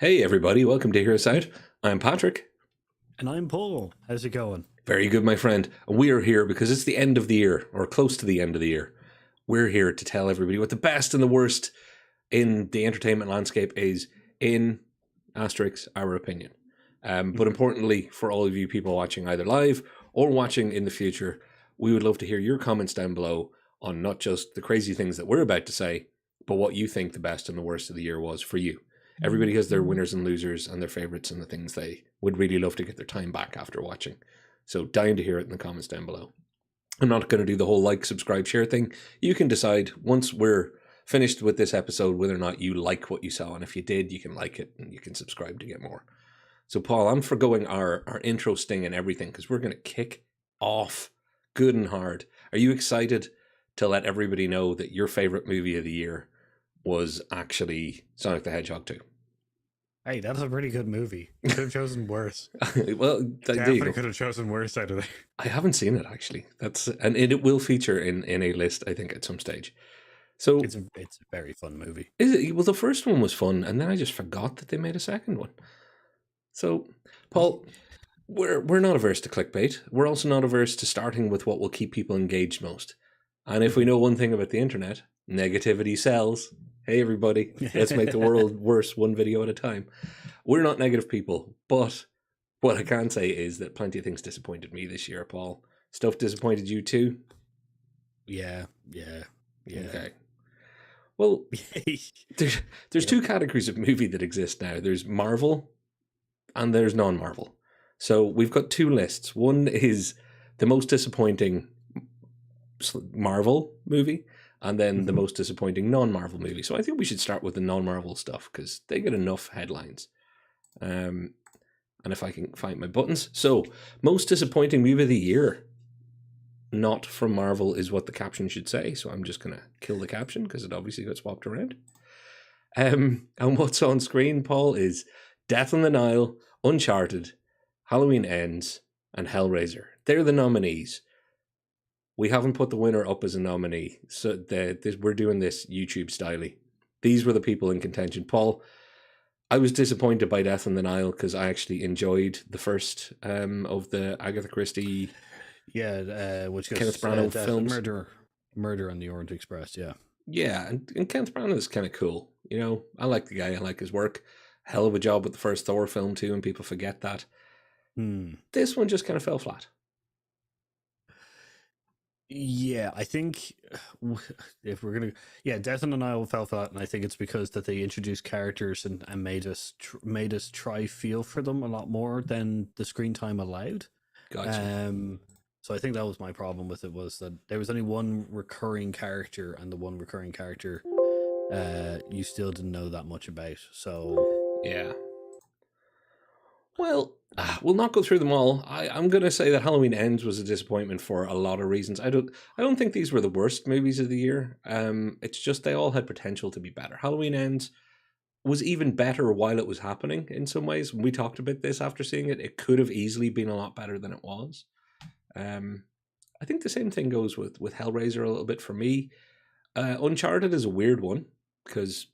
Hey everybody, welcome to Hear Us Out. I'm Patrick. And I'm Paul. How's it going? Very good, my friend. We are here because it's the end of the year, or close to the end of the year. We're here to tell everybody what the best and the worst in the entertainment landscape is in asterisk our opinion. But importantly, for all of you people watching either live or watching in the future, we would love to hear your comments down below on not just the crazy things that we're about to say, but what you think the best and the worst of the year was for you. Everybody has their winners and losers and their favorites and the things they would really love to get their time back after watching. So dying to hear it in the comments down below. I'm not going to do the whole like, subscribe, share thing. You can decide once we're finished with this episode whether or not you like what you saw. And if you did, you can like it and you can subscribe to get more. So Paul, I'm forgoing our intro sting and everything because we're going to kick off good and hard. Are you excited to let everybody know that your favorite movie of the year was actually Sonic the Hedgehog 2? Hey, that's a pretty good movie. Could have chosen worse. Well, Definitely could have chosen worse out of it. I haven't seen it actually. And it will feature in a list, I think, at some stage. So it's a very fun movie. Is it? Well, the first one was fun, and then I just forgot that they made a second one. So, Paul, we're not averse to clickbait. We're also not averse to starting with what will keep people engaged most. And if we know one thing about the internet, negativity sells. Hey, everybody, let's make the world worse one video at a time. We're not negative people, but what I can say is that plenty of things disappointed me this year, Paul. Stuff disappointed you too? Yeah. Okay. Well, there's two categories of movie that exist now. There's Marvel and there's non-Marvel. So we've got two lists. One is the most disappointing Marvel movie, and then the most disappointing non-Marvel movie. So I think we should start with the non-Marvel stuff because they get enough headlines. And if I can find my buttons. So, most disappointing movie of the year, not from Marvel, is what the caption should say. So I'm just going to kill the caption because it obviously got swapped around. And what's on screen, Paul, is Death on the Nile, Uncharted, Halloween Ends, and Hellraiser. They're the nominees. We haven't put the winner up as a nominee, so we're doing this YouTube styley. These were the people in contention. Paul, I was disappointed by Death on the Nile because I actually enjoyed the first of the Agatha Christie, which Kenneth Branagh films. Murder on the Orient Express. Yeah, and Kenneth Branagh is kind of cool. You know, I like the guy. I like his work. Hell of a job with the first Thor film too, and people forget that. This one just kind of fell flat. Yeah, I think if we're gonna, Death on the Nile fell flat, and I think it's because that they introduced characters and made us try feel for them a lot more than the screen time allowed. Gotcha. So I think that was my problem with it, was that there was only one recurring character, and the one recurring character, you still didn't know that much about. So yeah. Well, we'll not go through them all. I'm going to say that Halloween Ends was a disappointment for a lot of reasons. I don't think these were the worst movies of the year. It's just they all had potential to be better. Halloween Ends was even better while it was happening in some ways. When we talked about this after seeing it, it could have easily been a lot better than it was. I think the same thing goes with Hellraiser a little bit for me. Uncharted is a weird one because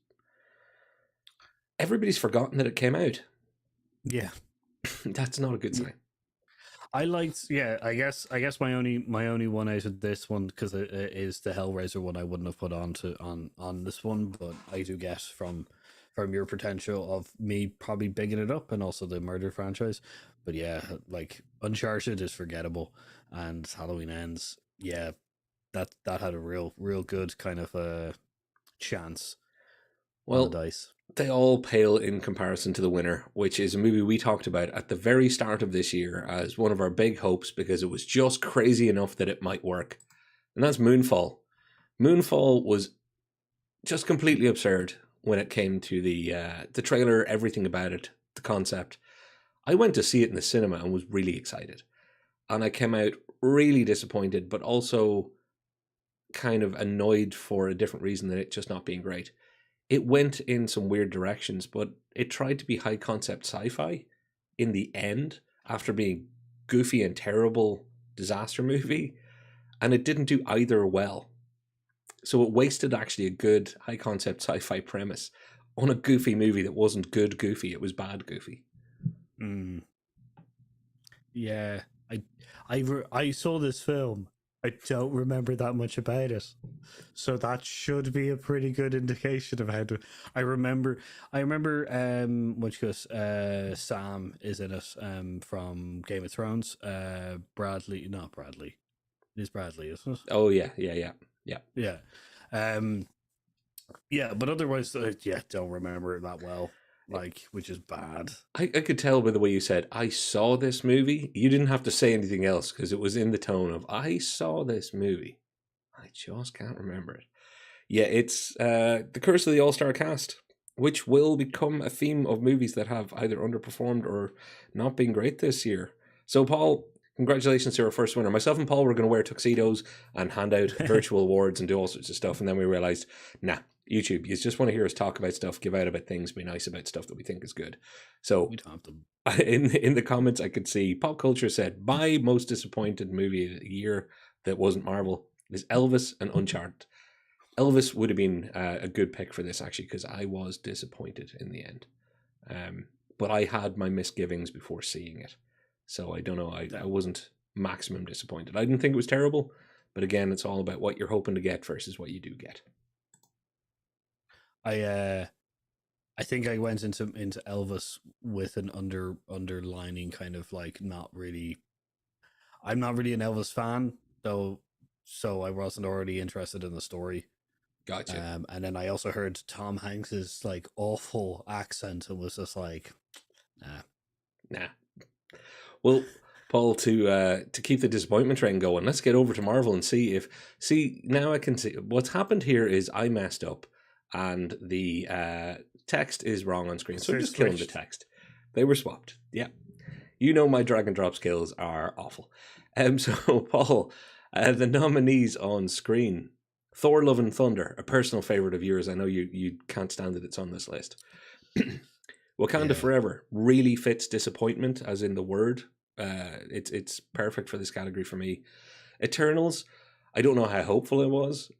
everybody's forgotten that it came out. Yeah. That's not a good sign. I liked, I guess my only one out of this one, because it is the Hellraiser one, I wouldn't have put on this one, but I do guess from your potential of me probably bigging it up, and also the murder franchise. But yeah, like Uncharted is forgettable, and Halloween Ends, that had a real good kind of a chance on the dice. They all pale in comparison to the winner, which is a movie we talked about at the very start of this year as one of our big hopes because it was just crazy enough that it might work. And that's Moonfall. Moonfall was just completely absurd when it came to the trailer, everything about it, the concept. I went to see it in the cinema and was really excited. And I came out really disappointed, but also kind of annoyed for a different reason than it just not being great. It went in some weird directions, but it tried to be high concept sci-fi in the end after being goofy and terrible disaster movie, and it didn't do either well. So it wasted actually a good high concept sci-fi premise on a goofy movie that wasn't good goofy. It was bad goofy. Mm. Yeah, I saw this film. I don't remember that much about it, so that should be a pretty good indication of how to. I remember. Which goes. Sam is in it. From Game of Thrones. Bradley, not Bradley. It is Bradley, isn't it? Oh yeah. Yeah. Yeah, but otherwise, don't remember it that well. Like, which is bad. I could tell by the way you said, I saw this movie. You didn't have to say anything else because it was in the tone of, I saw this movie. I just can't remember it. Yeah, it's The Curse of the All-Star Cast, which will become a theme of movies that have either underperformed or not been great this year. So, Paul, congratulations to our first winner. Myself and Paul were going to wear tuxedos and hand out virtual awards and do all sorts of stuff. And then we realized, nah, YouTube, you just want to hear us talk about stuff, give out about things, be nice about stuff that we think is good. So We don't have to. in the comments, I could see Pop Culture said, my most disappointed movie of the year that wasn't Marvel is Elvis and Uncharted. Elvis would have been a good pick for this, actually, because I was disappointed in the end. But I had my misgivings before seeing it. So I don't know, I wasn't maximum disappointed. I didn't think it was terrible, but again, it's all about what you're hoping to get versus what you do get. I think I went into Elvis with an underlining kind of like not really. I'm not really an Elvis fan though, so I wasn't already interested in the story. Gotcha. And then I also heard Tom Hanks's like awful accent and was just like, Nah. Well, Paul, to keep the disappointment train going, let's get over to Marvel and see now I can see what's happened here is I messed up and the text is wrong on screen. So They're just killing the switched. text. They were swapped. Yeah. You know my drag and drop skills are awful. So Paul, the nominees on screen. Thor Love and Thunder, a personal favorite of yours. I know you can't stand that it's on this list. Wakanda Yeah. Forever really fits disappointment, as in the word. It's perfect for this category for me. Eternals, I don't know how hopeful it was,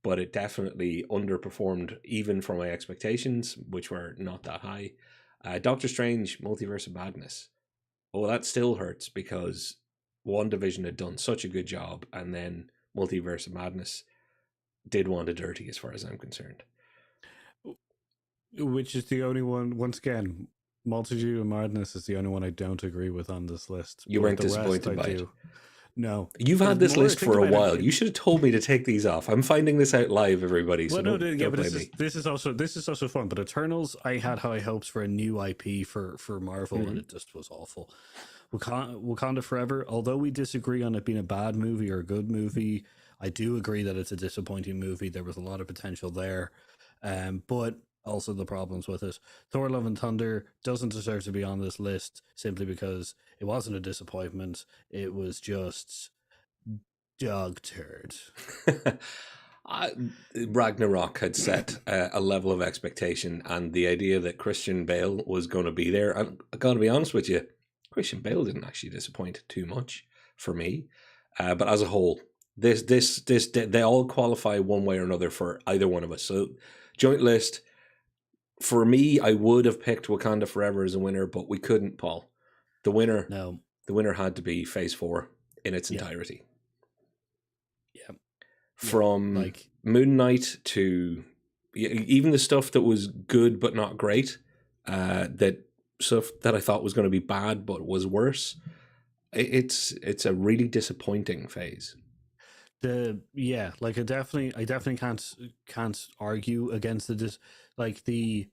but it definitely underperformed even for my expectations, which were not that high. Doctor Strange, Multiverse of Madness. Oh, that still hurts because WandaVision had done such a good job, and then Multiverse of Madness did Wanda dirty as far as I'm concerned. Which is the only one, once again, Multitude of Madness is the only one I don't agree with on this list. You but weren't the rest disappointed I by it? do. No. You've had The this more I list think for a about it, while. You should have told me to take these off. I'm finding this out live, everybody. So Well, no, don't yeah, but blame me. this is also fun. But Eternals, I had high hopes for a new IP for Marvel, and it just was awful. Wakanda Forever, although we disagree on it being a bad movie or a good movie, I do agree that it's a disappointing movie. There was a lot of potential there, but also the problems with it. Thor: Love and Thunder doesn't deserve to be on this list simply because it wasn't a disappointment. It was just dog turd. Ragnarok had set a level of expectation, and the idea that Christian Bale was going to be there. And I got to be honest with you, Christian Bale didn't actually disappoint too much for me. But as a whole, this they all qualify one way or another for either one of us. So joint list. For me, I would have picked Wakanda Forever as a winner, but we couldn't, Paul. The winner had to be Phase 4 in its entirety. Yeah. From Moon Knight to even the stuff that was good but not great, that stuff that I thought was going to be bad but was worse. It's a really disappointing phase. I definitely can't argue against the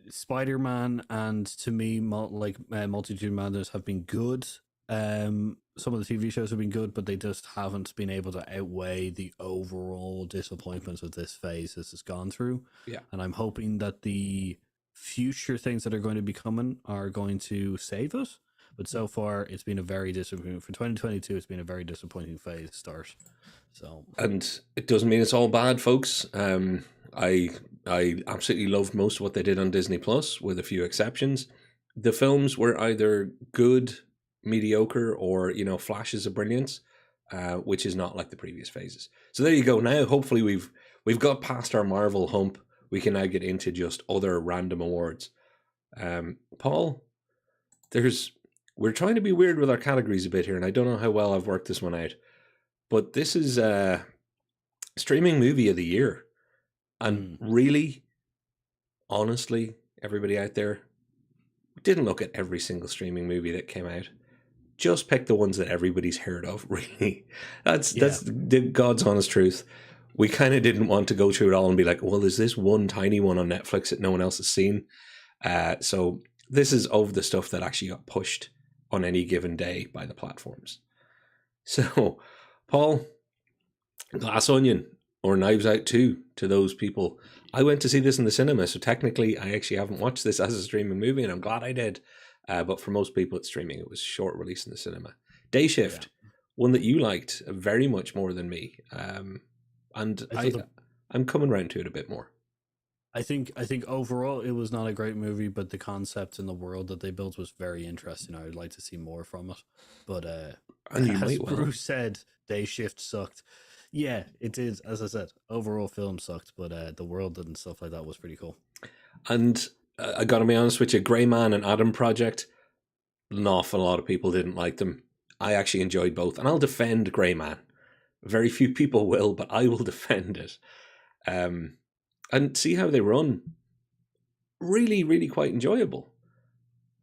Spider-Man and to me Multitude of Madness have been good. Some of the TV shows have been good, but they just haven't been able to outweigh the overall disappointments of this phase this has gone through. Yeah. And I'm hoping that the future things that are going to be coming are going to save it. But so far, it's been a very disappointing for 2022. It's been a very disappointing phase start. So, and it doesn't mean it's all bad, folks. I absolutely loved most of what they did on Disney Plus, with a few exceptions. The films were either good, mediocre, or flashes of brilliance, which is not like the previous phases. So there you go. Now, hopefully, we've got past our Marvel hump. we can now get into just other random awards. Paul, we're trying to be weird with our categories a bit here, and I don't know how well I've worked this one out, but this is streaming movie of the year. And really, honestly, everybody out there, didn't look at every single streaming movie that came out. Just pick the ones that everybody's heard of, really. That's the God's honest truth. We kind of didn't want to go through it all and be like, well, there's this one tiny one on Netflix that no one else has seen. So this is of the stuff that actually got pushed on any given day by the platforms. So, Paul, Glass Onion or Knives Out 2 to those people. I went to see this in the cinema, so technically I actually haven't watched this as a streaming movie, and I'm glad I did. But for most people it's streaming. It was a short release in the cinema. Day Shift, one that you liked very much more than me. And I'm coming around to it a bit more. I think overall it was not a great movie, but the concept and the world that they built was very interesting. I would like to see more from it. But as Bruce said, Day Shift sucked. Yeah, it did. As I said, overall film sucked, but the world and stuff like that was pretty cool. And I gotta be honest with you, Grey Man and Adam Project, an awful lot of people didn't like them. I actually enjoyed both, and I'll defend Grey Man. Very few people will, but I will defend it. And see how they run. Really, really quite enjoyable.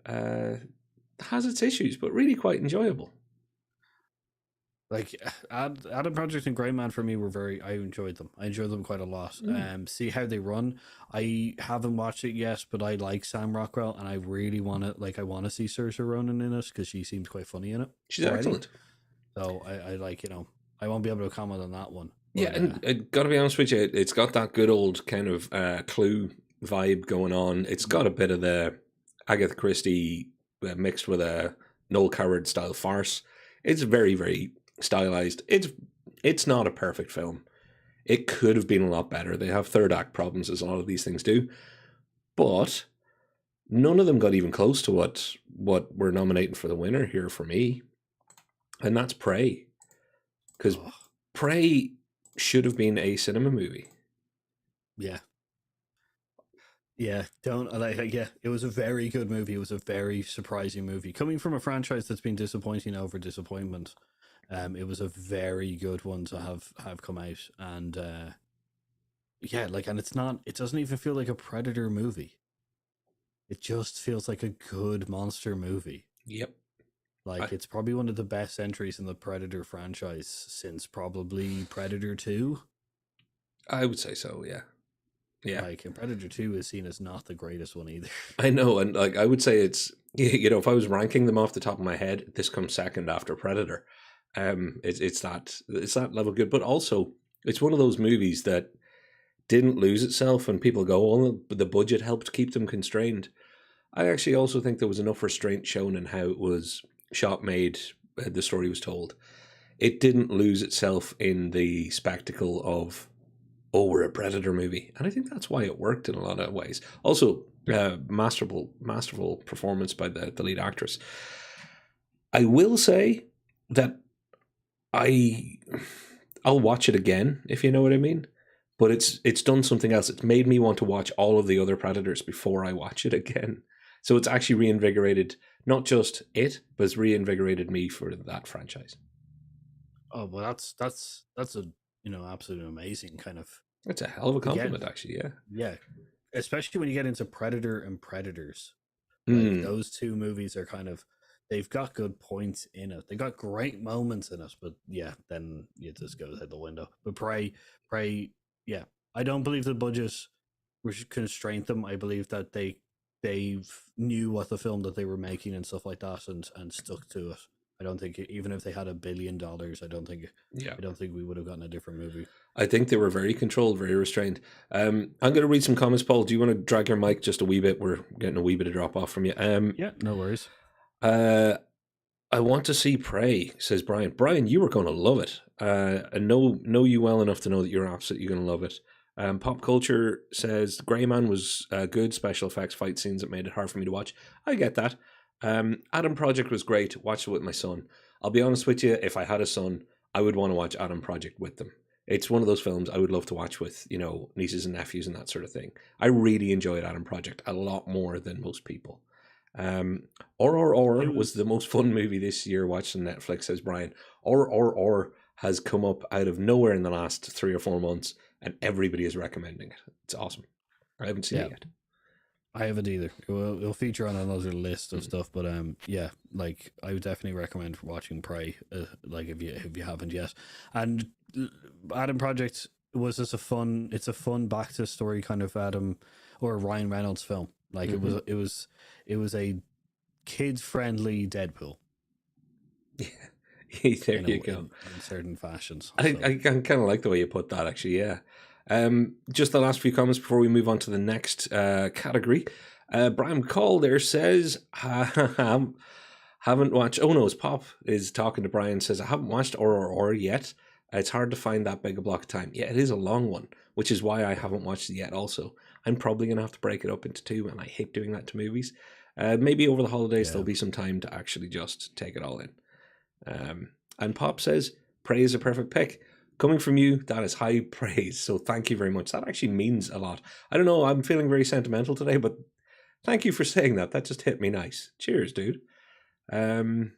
Has its issues, but really quite enjoyable. Like Adam Project and Grey Man for me I enjoyed them. I enjoyed them quite a lot. See how they run. I haven't watched it yet, but I like Sam Rockwell, and I really want to see Saoirse Ronan in it because she seems quite funny in it. She's excellent. So I like, I won't be able to comment on that one. But, yeah, and I gotta be honest with you, it's got that good old kind of Clue vibe going on. It's got a bit of the Agatha Christie mixed with a Noel Coward style farce. It's very, very stylized. It's not a perfect film. It could have been a lot better. They have third act problems, as a lot of these things do, but none of them got even close to what we're nominating for the winner here for me, and that's Prey. Because Prey should have been a cinema movie. Yeah, it was a very good movie. It was a very surprising movie coming from a franchise that's been disappointing over disappointment. It was a very good one to have come out, and and it doesn't even feel like a Predator movie. It just feels like a good monster movie. Yep. It's probably one of the best entries in the Predator franchise since probably Predator 2. I would say so, yeah. Yeah. And Predator 2 is seen as not the greatest one either. I know, and I would say it's, if I was ranking them off the top of my head, this comes second after Predator. It's that level good, but also it's one of those movies that didn't lose itself, and people go, oh, the budget helped keep them constrained. I actually also think there was enough restraint shown in how it was shot, made, the story was told. It didn't lose itself in the spectacle of, oh, we're a Predator movie, and I think that's why it worked in a lot of ways. Also, masterful performance by the lead actress. I will say that I'll watch it again, if you know what I mean. But it's done something else. It's made me want to watch all of the other Predators before I watch it again. So it's actually reinvigorated not just it, but it's reinvigorated me for that franchise. Oh well, that's a absolutely amazing kind of. It's a hell of a compliment, actually. Yeah. Yeah, especially when you get into Predator and Predators. Those two movies are kind of. They've got good points in it. They got great moments in it, but yeah, then it just goes out the window. But Prey, yeah, I don't believe the budget constrained them. I believe that they knew what the film that they were making and stuff like that, and stuck to it. I don't think even if they had $1 billion, I don't think we would have gotten a different movie. I think they were very controlled, very restrained. I'm going to read some comments, Paul. Do you want to drag your mic just a wee bit? We're getting a wee bit of drop off from you. Yeah, no worries. I want to see Prey, says Brian. Brian, you are going to love it. I know you well enough to know that you're absolutely going to love it. Pop Culture says Grey Man was good special effects fight scenes that made it hard for me to watch. I get that. Adam Project was great. Watched it with my son. I'll be honest with you, if I had a son, I would want to watch Adam Project with them. It's one of those films I would love to watch with, nieces and nephews and that sort of thing. I really enjoyed Adam Project a lot more than most people. It Was the was most fun movie this year watching Netflix, says Brian. Or has come up out of nowhere in the last 3 or 4 months, and everybody is recommending it. It's awesome. I haven't seen yeah. it yet. I haven't either. It'll feature on another list of Mm. stuff, but yeah, like I would definitely recommend watching Prey, like if you haven't yet. And Adam Project was just it's a fun back to story kind of Adam or Ryan Reynolds film. Like Mhm. it was a kids friendly Deadpool There you go. in certain fashions. I, So I kind of like the way you put that, actually. Yeah. Just the last few comments before we move on to the next category. Brian Call there says, haven't watched. Oh no, his pop is talking to Brian. Says I haven't watched or yet. It's hard to find that big a block of time. Yeah, it is a long one, which is why I haven't watched it yet. Also, I'm probably gonna have to break it up into two, and I hate doing that to movies. Maybe over the holidays yeah, there'll be some time to actually just take it all in. And Pop says, Prey is a perfect pick. Coming from you, that is high praise. So thank you very much. That actually means a lot. I don't know, I'm feeling very sentimental today, but thank you for saying that. That just hit me nice. Cheers, dude. Um,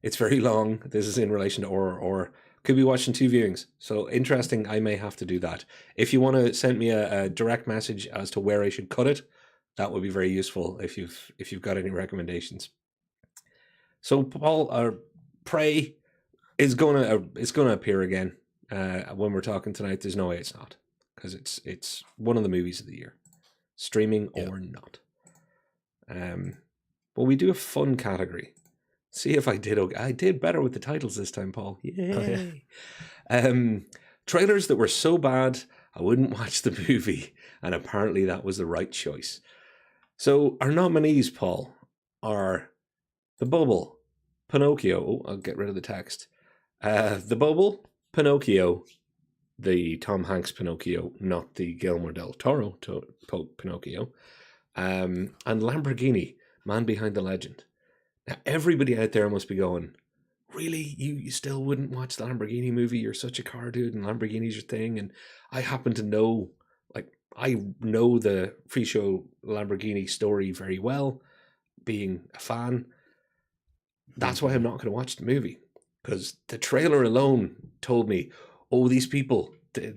it's very long. This is in relation to or could be watching 2 viewings. So interesting. I may have to do that. If you want to send me a direct message as to where I should cut it, that would be very useful if you've got any recommendations. So Paul, Prey it's gonna appear again when we're talking tonight. There's no way it's not, because it's one of the movies of the year, streaming yeah. or not. But we do a fun category. See if I did okay. I did better with the titles this time, Paul. Oh, yeah. Yay! Trailers that were so bad I wouldn't watch the movie, and apparently that was the right choice. So our nominees, Paul, are The Bubble, Pinocchio. Oh, I'll get rid of the text. The Bubble, Pinocchio, the Tom Hanks Pinocchio, not the Guillermo del Toro Pinocchio, and Lamborghini, Man Behind the Legend. Now, everybody out there must be going, really? You still wouldn't watch the Lamborghini movie? You're such a car dude, and Lamborghini's your thing. And I happen to know, I know the free show Lamborghini story very well, being a fan. That's why I'm not going to watch the movie, because the trailer alone told me, oh, these people, they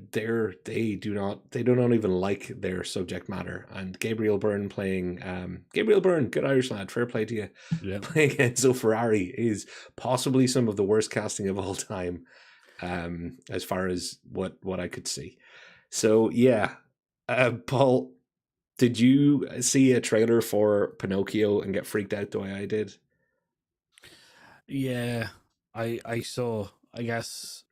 do not even like their subject matter. And Gabriel Byrne playing Gabriel Byrne, good Irish lad, fair play to you, Yeah. playing Enzo Ferrari is possibly some of the worst casting of all time, as far as what I could see. So yeah, Paul, did you see a trailer for Pinocchio and get freaked out the way I did? Yeah, I saw. I guess.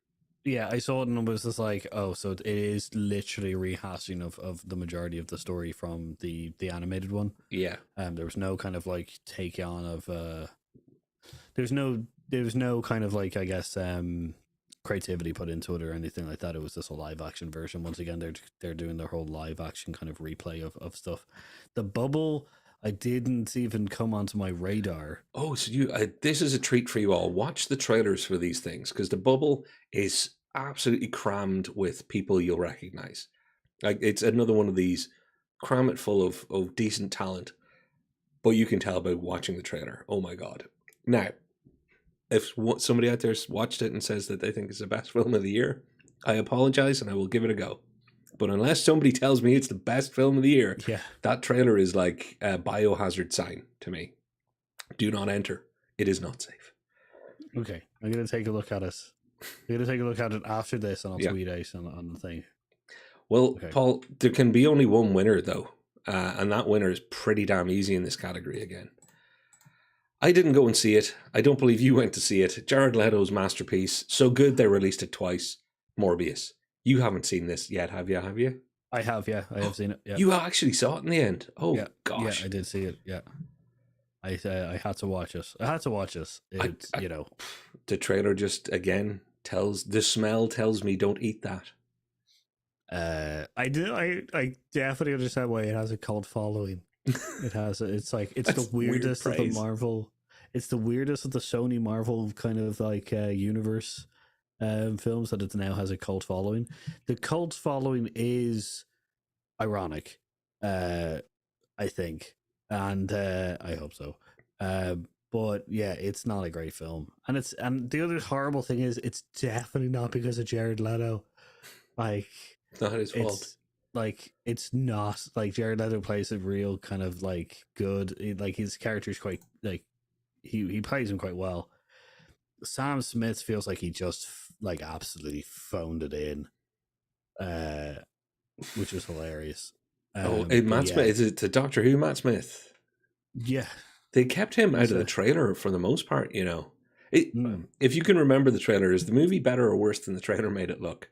Yeah, I saw it and was just like, oh, so it is literally rehashing of the majority of the story from the animated one. Yeah. There was no kind of like take on of there's no kind of like, I guess, creativity put into it or anything like that. It was just a live action version. Once again, they're doing their whole live action kind of replay of stuff. The Bubble, I didn't even come onto my radar. Oh, so this is a treat for you all. Watch the trailers for these things, because The Bubble is absolutely crammed with people you'll recognize. Like, it's another one of these, cram it full of decent talent, but you can tell by watching the trailer. Oh my god! Now, if somebody out there's watched it and says that they think it's the best film of the year, I apologize and I will give it a go. But unless somebody tells me it's the best film of the year, Yeah. that trailer is like a biohazard sign to me. Do not enter. It is not safe. Okay, I'm gonna take a look at it. I'm gonna take a look at it after this, and I'll Yeah. tweet out on the thing. Well, Okay. Paul, there can be only one winner, though. And that winner is pretty damn easy in this category again. I didn't go and see it. I don't believe you went to see it. Jared Leto's masterpiece. So good they released it twice. Morbius. You haven't seen this yet, have you? I have, yeah. I have seen it. Yeah. You actually saw it in the end. Oh, yeah. gosh. Yeah, I did see it. Yeah. I had to watch it. It's, you know. The trailer just, again, the smell tells me don't eat that. I definitely understand why it has a cult following. It's like, it's the weirdest of the Marvel. It's the weirdest of the Sony Marvel kind of like universe. films that it now has a cult following. The cult following is ironic, I think, and I hope so. But yeah, it's not a great film, and the other horrible thing is it's definitely not because of Jared Leto. Like It's not his fault. it's not like Jared Leto plays a real kind of like good, like his character is quite like he plays him quite well. Sam Smith feels like he just like absolutely phoned it in, which was hilarious. Matt Yeah, Smith. Is it the Doctor Who Matt Smith? yeah, They kept him out he's of the a trailer for the most part, you know. mm, If you can remember the trailer, is the movie better or worse than the trailer made it look?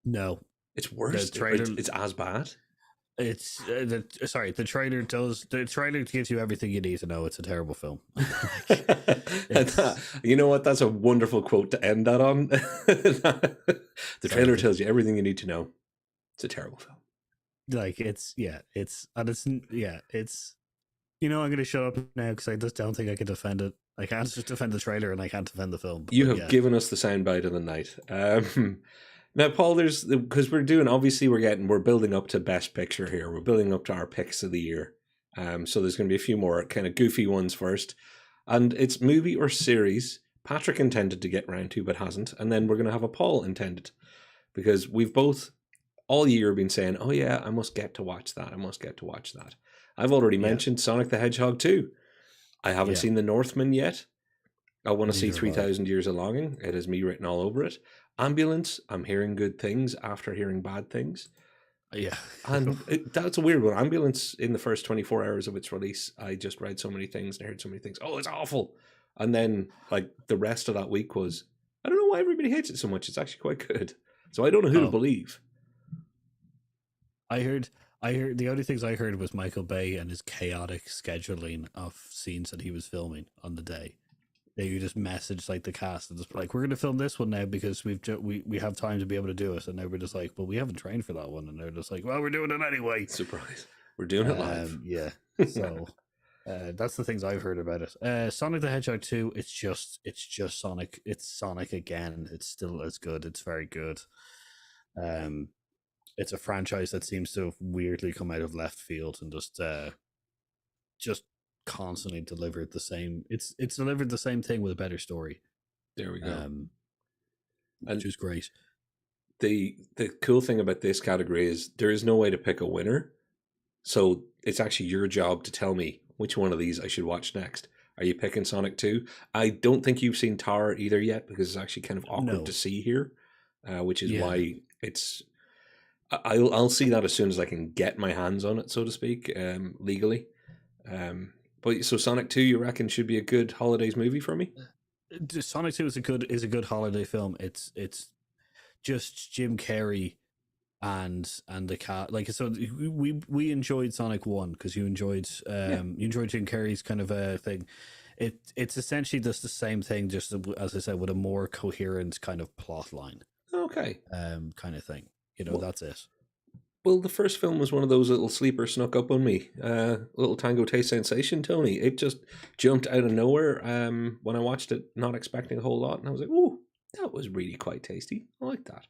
no. It's The worse. trailer, It's as bad. it's the trailer gives you everything you need to know. It's a terrible film. You know what? That's a wonderful quote to end that on. The trailer tells you everything you need to know. It's a terrible film. Like it's I'm going to shut up now because I just don't think I can defend it. I can't just defend the trailer and I can't defend the film. You have given us the soundbite of the night. Now, Paul, because we're building up to Best Picture here. We're building up to our picks of the year. So there's going to be a few more kind of goofy ones first. And it's movie or series Patrick intended to get round to but hasn't. And then we're going to have a Paul intended. Because we've both all year been saying, oh yeah, I must get to watch that. I must get to watch that. I've already mentioned Sonic the Hedgehog 2. I haven't seen The Northman yet. I want to see 3,000 Years of Longing. It has me written all over it. Ambulance, I'm hearing good things after hearing bad things. Yeah. And that's a weird one. Ambulance, in the first 24 hours of its release, I just read so many things and heard so many things. Oh, it's awful. And then, like, the rest of that week was, I don't know why everybody hates it so much. It's actually quite good. So I don't know who to believe. I heard the only things I heard was Michael Bay and his chaotic scheduling of scenes that he was filming on the day. You just message like the cast and just like, we're going to film this one now because we have time to be able to do it, and they were just like, well, we haven't trained for that one, and they're just like, well, we're doing it anyway. Surprise, we're doing it live. Yeah, so that's the things I've heard about it. Sonic the Hedgehog 2, it's just Sonic. It's Sonic again. It's still as good. It's very good. It's a franchise that seems to have weirdly come out of left field and just constantly delivered the same. It's delivered the same thing with a better story. There we go. Which is great. The cool thing about this category is there is no way to pick a winner. So it's actually your job to tell me which one of these I should watch next. Are you picking Sonic 2? I don't think you've seen Tower either yet because it's actually kind of awkward to see here, which is why it's... I'll see that as soon as I can get my hands on it, so to speak, legally. But so Sonic 2, you reckon, should be a good holidays movie for me? Sonic 2 is a good holiday film. It's just Jim Carrey and the cat. Like, so we enjoyed Sonic 1 because you enjoyed you enjoyed Jim Carrey's kind of a thing. It's essentially just the same thing, just as I said, with a more coherent kind of plot line. Okay. Kind of thing. You know, that's it. Well, the first film was one of those little sleepers snuck up on me. Little Tango Taste Sensation, Tony. It just jumped out of nowhere when I watched it, not expecting a whole lot. And I was like, oh, that was really quite tasty. I like that.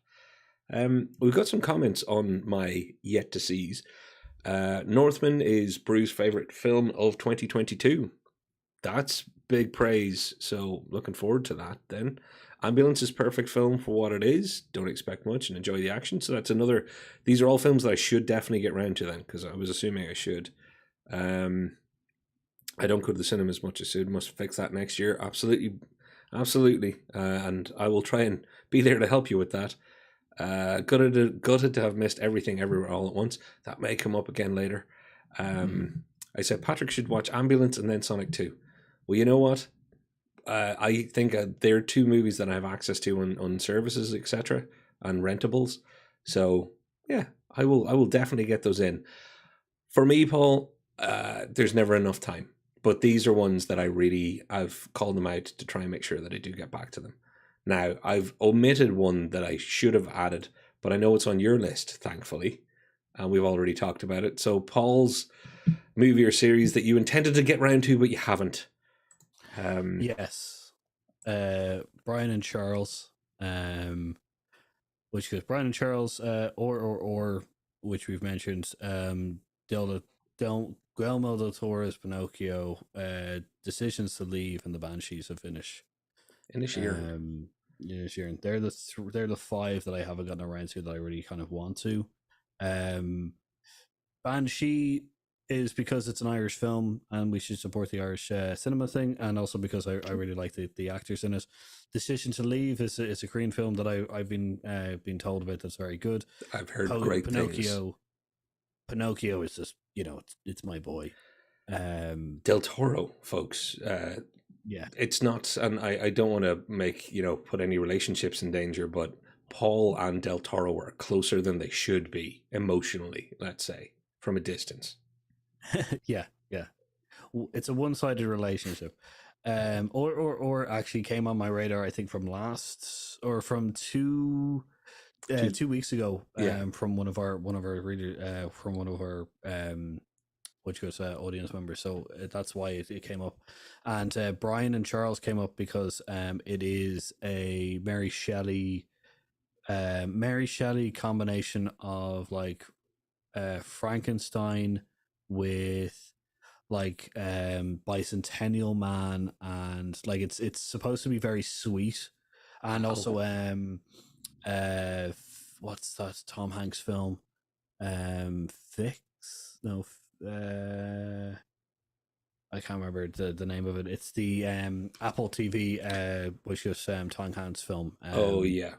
We've got some comments on my yet to sees. Northman is Bruce's favourite film of 2022. That's big praise. So looking forward to that then. Ambulance is perfect film for what it is. Don't expect much and enjoy the action. So that's another... These are all films that I should definitely get round to then, because I was assuming I should. I don't go to the cinema as much as soon. Must fix that next year. Absolutely. And I will try and be there to help you with that. Gutted to have missed everything everywhere all at once. That may come up again later. I said Patrick should watch Ambulance and then Sonic 2. Well, you know what? I think there are two movies that I have access to on services, etc., and rentables. So yeah, I will definitely get those in. For me, Paul, there's never enough time. But these are ones that I've called them out to try and make sure that I do get back to them. Now, I've omitted one that I should have added, but I know it's on your list, thankfully, and we've already talked about it. So Paul's movie or series that you intended to get round to, but you haven't. Yes. Brian and Charles. which goes Brian and Charles, or which we've mentioned, Guillermo del Toro's Pinocchio, Decisions to Leave, and The Banshees of Finish. In this year. This year, and they're the five that I haven't gotten around to that I really kind of want to. Banshee is because it's an Irish film and we should support the Irish cinema thing, and also because I really like the actors in it. Decision to Leave is a Korean film that I've been told about that's very good. I've heard great things. Pinocchio is just, it's my boy. Del Toro, folks. Yeah, it's not, and I don't want to make, put any relationships in danger, but Paul and Del Toro are closer than they should be emotionally, let's say, from a distance. yeah. It's a one-sided relationship. Or actually came on my radar, I think, from 2 weeks ago. From one of our readers, from one of our which was audience members. So that's why it came up. And Brian and Charles came up because it is a Mary Shelley combination of like Frankenstein with like Bicentennial Man, and like it's supposed to be very sweet, and also what's that Tom Hanks film? Fix? No, I can't remember the name of it. It's the Apple TV, which is Tom Hanks film. Oh yeah.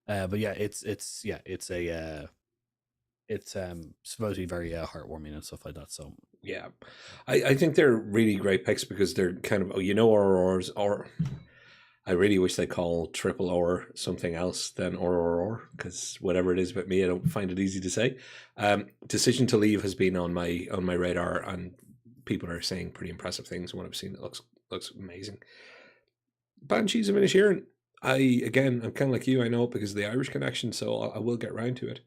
But yeah, it's supposed to be very heartwarming and stuff like that. So yeah, I think they're really great picks because they're kind of RRRs, or I really wish they call triple or something else than or because whatever it is about me, I don't find it easy to say. Decision to Leave has been on my radar, and people are saying pretty impressive things. What I've seen, it looks amazing. Banshees of Inisherin. I'm kind of like you. I know it because of the Irish connection, so I will get round to it.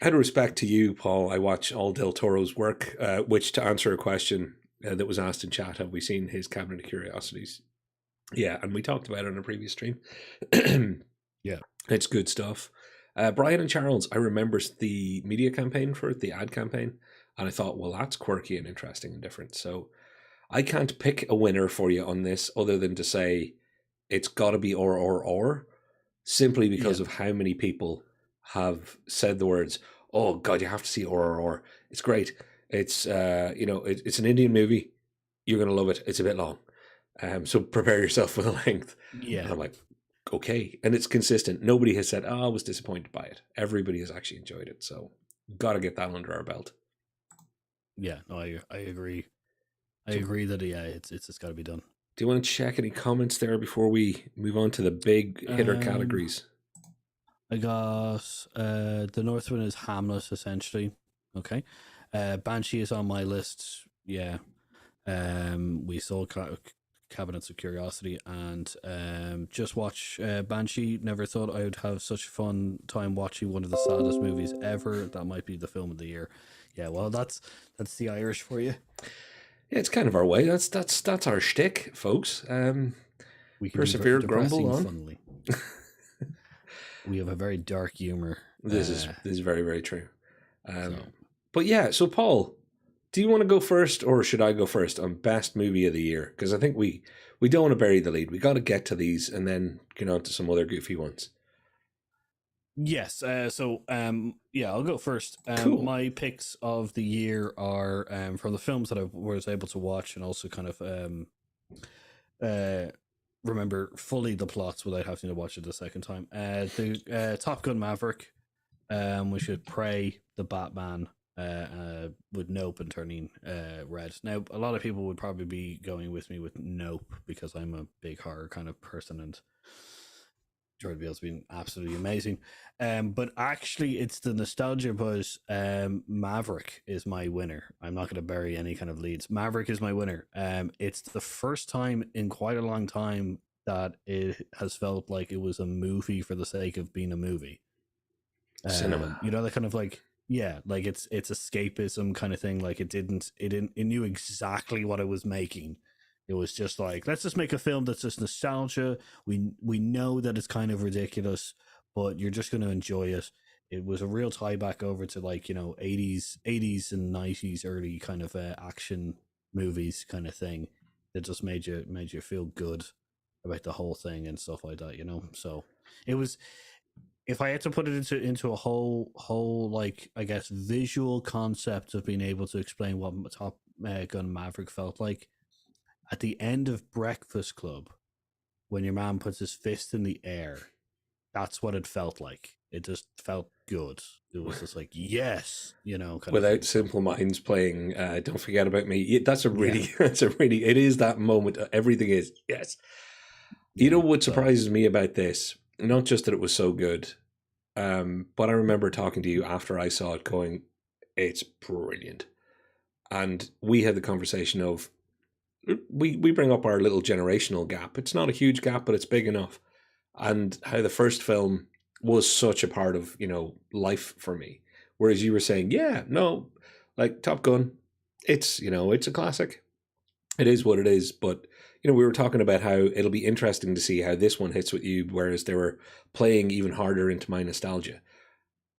Out of respect to you, Paul, I watch all Del Toro's work, which, to answer a question that was asked in chat, have we seen his Cabinet of Curiosities? Yeah, and we talked about it on a previous stream. Yeah. It's good stuff. Brian and Charles, I remember the media campaign for it, the ad campaign, and I thought, well, that's quirky and interesting and different. So I can't pick a winner for you on this other than to say it's got to be or, simply because of how many people have said the words, oh God, you have to see or. It's great. It's it's an Indian movie. You're gonna love it. It's a bit long. So prepare yourself for the length. Yeah. And I'm like, okay. And it's consistent. Nobody has said, I was disappointed by it. Everybody has actually enjoyed it. So gotta get that under our belt. Yeah, no, I agree. I agree that it's just gotta be done. Do you want to check any comments there before we move on to the big hitter categories? I got The Northman is Hamlet, essentially. Okay. Banshee is on my list. Yeah. We saw Cabinets of Curiosity, and just watch Banshee. Never thought I would have such a fun time watching one of the saddest movies ever. That might be the film of the year. Yeah, well, that's the Irish for you. Yeah, it's kind of our way. That's our shtick, folks. We can persevere, grumble on. Funnily. We have a very dark humor. This is very, very true. But yeah, so Paul, do you want to go first, or should I go first on best movie of the year? Because I think we don't want to bury the lead. We got to get to these and then get on to some other goofy ones. Yes. So I'll go first. Cool. My picks of the year are from the films that I was able to watch, and also kind of remember fully the plots without having to watch it a second time. The Top Gun Maverick, we should Prey, The Batman, with Nope and turning red. Now, a lot of people would probably be going with me with Nope because I'm a big horror kind of person, and Jordan Peele's been absolutely amazing. But actually, it's the nostalgia buzz. Maverick is my winner. I'm not going to bury any kind of leads. Maverick is my winner. It's the first time in quite a long time that it has felt like it was a movie for the sake of being a movie. Cinema. That kind of like, yeah, like it's escapism kind of thing. Like it knew exactly what it was making. It was just like, let's just make a film that's just nostalgia. We know that it's kind of ridiculous, but you're just going to enjoy it. It was a real tie back over to like, 80s and 90s early kind of action movies kind of thing that just made you feel good about the whole thing and stuff like that. So it was, if I had to put it into a whole like, I guess, visual concept of being able to explain what Top Gun Maverick felt like, at the end of Breakfast Club, when your man puts his fist in the air, that's what it felt like. It just felt good. It was just like, yes, kind of Without thing. Simple Minds playing Don't Forget About Me. That's a really, Yeah. it is that moment. Everything is, yes. You know what surprises me about this? Not just that it was so good, but I remember talking to you after I saw it going, it's brilliant. And we had the conversation of, we bring up our little generational gap. It's not a huge gap, but it's big enough. And how the first film was such a part of, life for me. Whereas you were saying, yeah, no, like Top Gun, it's a classic. It is what it is. But, we were talking about how it'll be interesting to see how this one hits with you, whereas they were playing even harder into my nostalgia.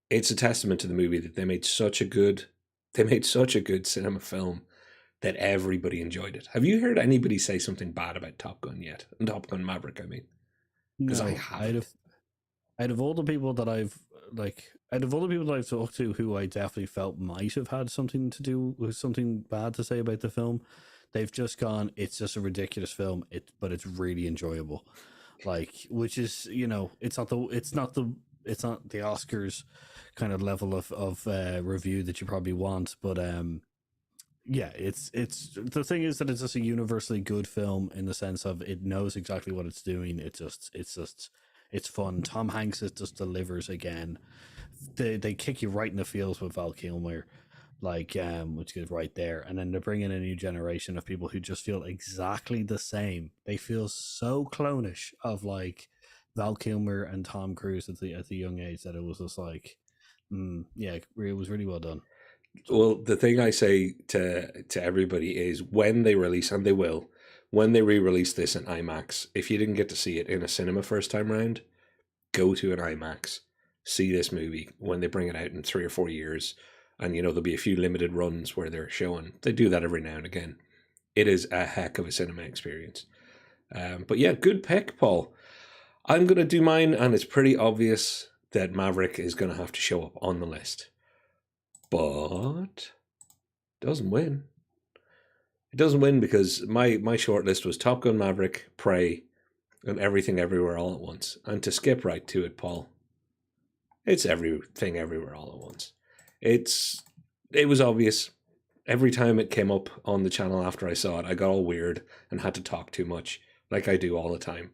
It's a testament to the movie that they made such a good cinema film that everybody enjoyed it. Have you heard anybody say something bad about Top Gun yet? And Top Gun Maverick, I mean. Because I No, haven't. out of all the people that I've talked to who I definitely felt might have had something to do with something bad to say about the film, they've just gone, it's just a ridiculous film, but it's really enjoyable. Like, which is, it's not the Oscars kind of level of review that you probably want, but yeah, it's the thing is that it's just a universally good film in the sense of it knows exactly what it's doing. It's fun. Tom Hanks just delivers again. They kick you right in the feels with Val Kilmer, like which is right there, and then they bring in a new generation of people who just feel exactly the same. They feel so clonish of like Val Kilmer and Tom Cruise at the young age that it was just like, yeah, it was really well done. So. Well, the thing I say to everybody is when they release, and they will, when they re-release this in IMAX, if you didn't get to see it in a cinema first time round, go to an IMAX, see this movie when they bring it out in 3 or 4 years, and there'll be a few limited runs where they're showing. They do that every now and again. It is a heck of a cinema experience. But yeah, good pick, Paul. I'm gonna do mine, and it's pretty obvious that Maverick is gonna have to show up on the list, but doesn't win. It doesn't win because my short list was Top Gun Maverick, Prey, and Everything Everywhere All at Once. And to skip right to it, Paul, it's Everything Everywhere All at Once. It was obvious. Every time it came up on the channel after I saw it, I got all weird and had to talk too much, like I do all the time.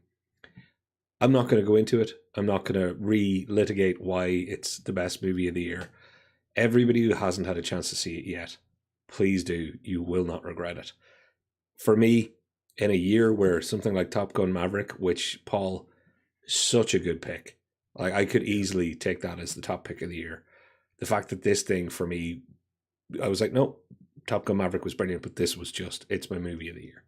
I'm not going to go into it. I'm not going to re-litigate why it's the best movie of the year. Everybody who hasn't had a chance to see it yet, please do. You will not regret it. For me, in a year where something like Top Gun Maverick, which, Paul, such a good pick. Like, I could easily take that as the top pick of the year. The fact that this thing, for me, I was like, no, Top Gun Maverick was brilliant, but this was it's my movie of the year.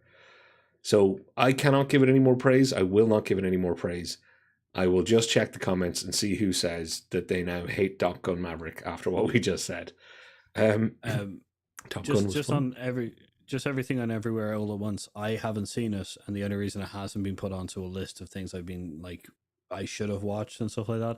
So I cannot give it any more praise. I will not give it any more praise. I will just check the comments and see who says that they now hate Top Gun Maverick after what we just said. Top Gun was just fun. on everything on Everywhere All at Once. I haven't seen it, and the only reason it hasn't been put onto a list of things I've been like I should have watched and stuff like that.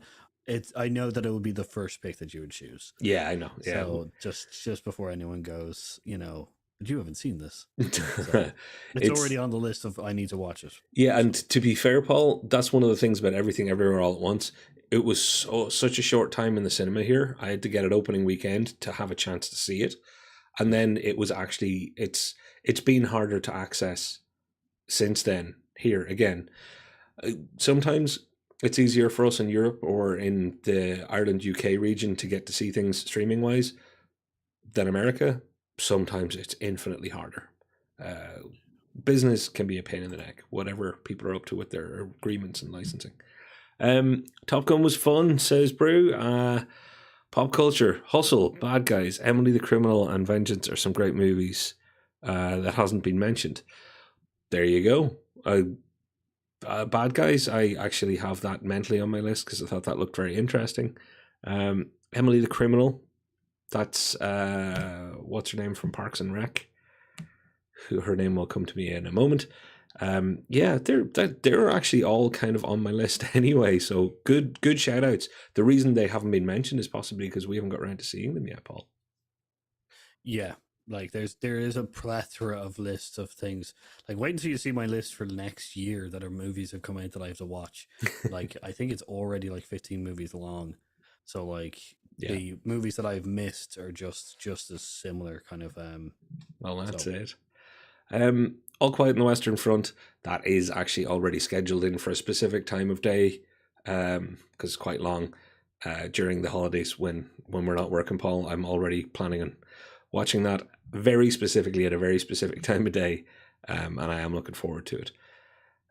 I know that it would be the first pick that you would choose. Yeah, I know. Yeah. So just before anyone goes, but you haven't seen this. So it's already on the list of I need to watch it. Yeah, and to be fair, Paul, that's one of the things about Everything Everywhere All at Once. It was such a short time in the cinema here. I had to get it opening weekend to have a chance to see it. And then it was actually it's been harder to access since then here again. Sometimes it's easier for us in Europe or in the Ireland UK region to get to see things streaming wise than America. Sometimes it's infinitely harder. Business can be a pain in the neck, whatever people are up to with their agreements and licensing. Top Gun was fun, says Brew. Pop culture, Hustle, Bad Guys, Emily the Criminal, and Vengeance are some great movies that hasn't been mentioned. There you go. Bad Guys, I actually have that mentally on my list because I thought that looked very interesting. Emily the Criminal, that's what's her name from Parks and Rec? Who her name will come to me in a moment. Yeah, they're actually all kind of on my list anyway. So good shout outs. The reason they haven't been mentioned is possibly because we haven't got around to seeing them yet, Paul. Yeah, like there is a plethora of lists of things. Like wait until you see my list for next year that are movies that come out that I have to watch. Like I think it's already like 15 movies long. So like the movies that I've missed are just as similar kind of. Well, that's it. All Quiet on the Western Front, that is actually already scheduled in for a specific time of day because it's quite long during the holidays when we're not working, Paul. I'm already planning on watching that very specifically at a very specific time of day, and I am looking forward to it.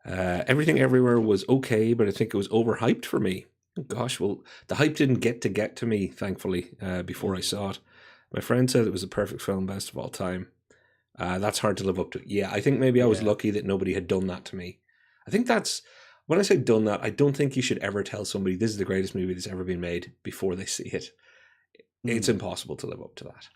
Everything Everywhere was okay, but I think it was overhyped for me. Gosh, well, the hype didn't get to me, thankfully, before I saw it. My friend said it was a perfect film, best of all time. That's hard to live up to. Yeah, I think maybe I was lucky that nobody had done that to me. I think that's, when I say done that, I don't think you should ever tell somebody this is the greatest movie that's ever been made before they see it. It's impossible to live up to that.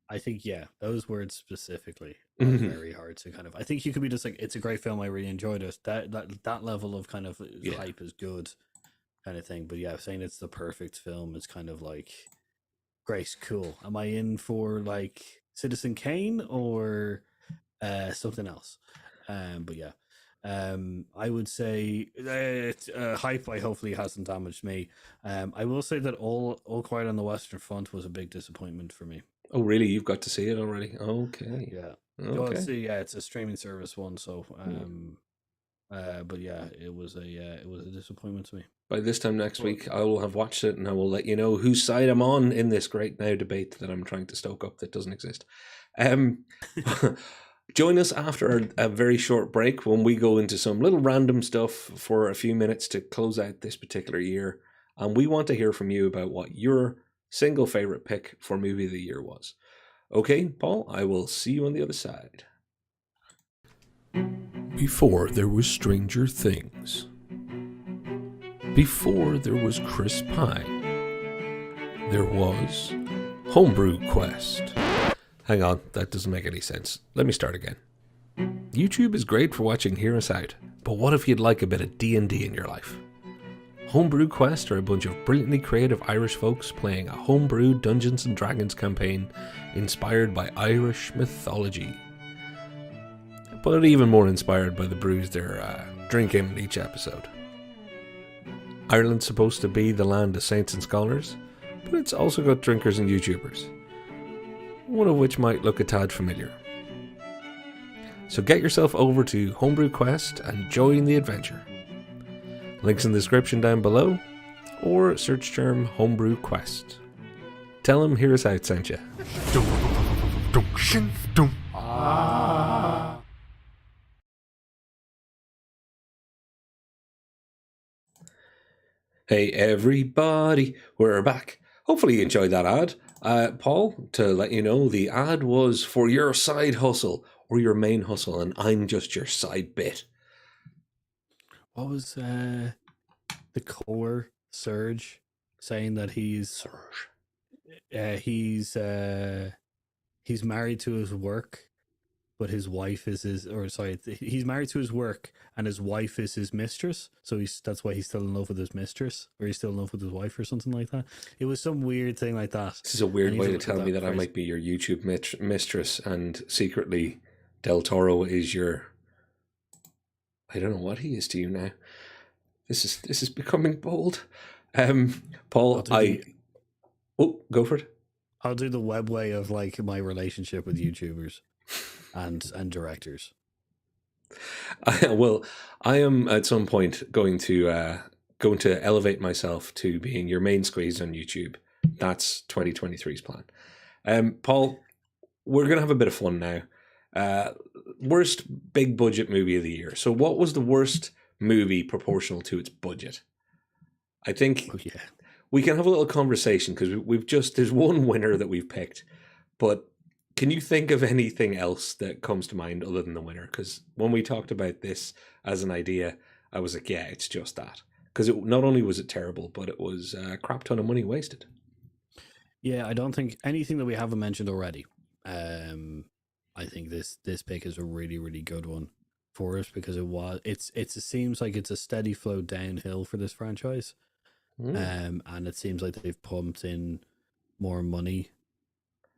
I think, those words specifically are very hard to kind of. I think you could be just like, it's a great film. I really enjoyed it. That level of kind of hype is good, kind of thing. But yeah, saying it's the perfect film is kind of like, great, cool. Am I in for like Citizen Kane or something else? But yeah. I would say hype. I hopefully hasn't damaged me. I will say that all Quiet on the Western Front was a big disappointment for me. Oh, really? You've got to see it already? Okay. Yeah. Okay. Well, it's a streaming service one. So, but yeah, it was a disappointment to me. By this time next week, I will have watched it and I will let you know whose side I'm on in this great now debate that I'm trying to stoke up that doesn't exist. Join us after a very short break when we go into some little random stuff for a few minutes to close out this particular year. And we want to hear from you about what your single favorite pick for movie of the year was. Okay, Paul, I will see you on the other side. Before there was Stranger Things. Before there was Chris Pine. There was Homebrew Quest. Hang on, that doesn't make any sense. Let me start again. YouTube is great for watching Hear Us Out, but what if you'd like a bit of D&D in your life? Homebrew Quest are a bunch of brilliantly creative Irish folks playing a homebrew Dungeons & Dragons campaign inspired by Irish mythology. But even more inspired by the brews they're drinking in each episode. Ireland's supposed to be the land of saints and scholars, but it's also got drinkers and YouTubers. One of which might look a tad familiar. So get yourself over to Homebrew Quest and join the adventure. Links in the description down below, or search term Homebrew Quest. Tell them Hear Us Out sent you. Hey everybody, we're back. Hopefully you enjoyed that ad. Paul, to let you know, the ad was for your side hustle or your main hustle, and I'm just your side bit. What was the core Surge saying that he's married to his work, but his wife is he's married to his work and his wife is his mistress. So that's why he's still in love with his mistress, or he's still in love with his wife, or something like that. It was some weird thing like that. This is a weird way to tell me that I might be your YouTube mistress, and secretly Del Toro is your. I don't know what he is to you now. This is becoming bold. Paul, go for it. I'll do the web way of like my relationship with YouTubers and directors. I am at some point going to elevate myself to being your main squeeze on YouTube. That's 2023's plan. Paul, we're going to have a bit of fun now. Worst big budget movie of the year. So what was the worst movie proportional to its budget? I think we can have a little conversation because there's one winner that we've picked, but Can you think of anything else that comes to mind other than the winner? Because when we talked about this as an idea, I was like, yeah, it's just that. Because it not only was it terrible, but it was a crap ton of money wasted. Yeah, I don't think anything that we haven't mentioned already. I think this pick is a really really good one for us because it seems like it's a steady flow downhill for this franchise. And it seems like they've pumped in more money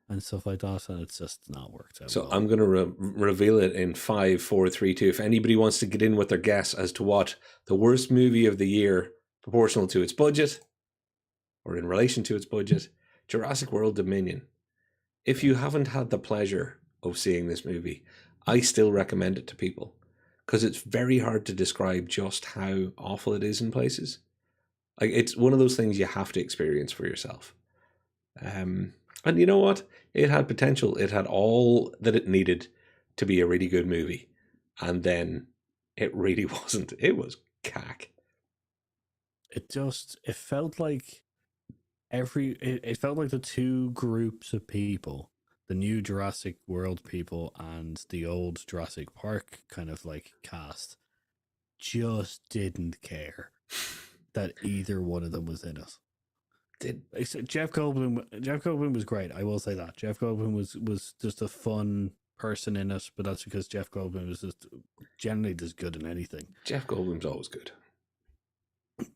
and stuff like that, and it's just not worked out So well. I'm going to reveal it in 5, 4, 3, 2. If anybody wants to get in with their guess as to what the worst movie of the year, proportional to its budget or in relation to its budget, Jurassic World Dominion. If you haven't had the pleasure of seeing this movie, I still recommend it to people because it's very hard to describe just how awful it is in places. Like, it's one of those things you have to experience for yourself. And you know what? It had potential. It had all that it needed to be a really good movie. And then it really wasn't. It was cack. It felt like it felt like the two groups of people, the new Jurassic World people and the old Jurassic Park kind of like cast, just didn't care that either one of them was in it. Jeff Goldblum was great. I will say that Jeff Goldblum was just a fun person in it, but that's because Jeff Goldblum is just generally just good in anything. Jeff Goldblum's always good.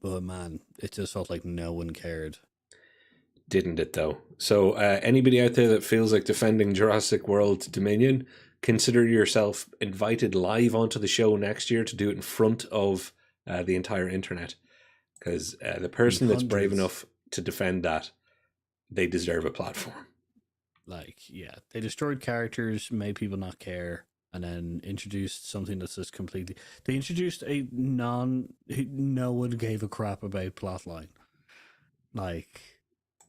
But man, it just felt like no one cared. Didn't it though? So anybody out there that feels like defending Jurassic World Dominion, consider yourself invited live onto the show next year to do it in front of the entire internet. Because the person that's brave enough to defend that, they deserve a platform. Like, yeah, they destroyed characters, made people not care, and then introduced something that's just completely. They introduced no one gave a crap about plotline. Like,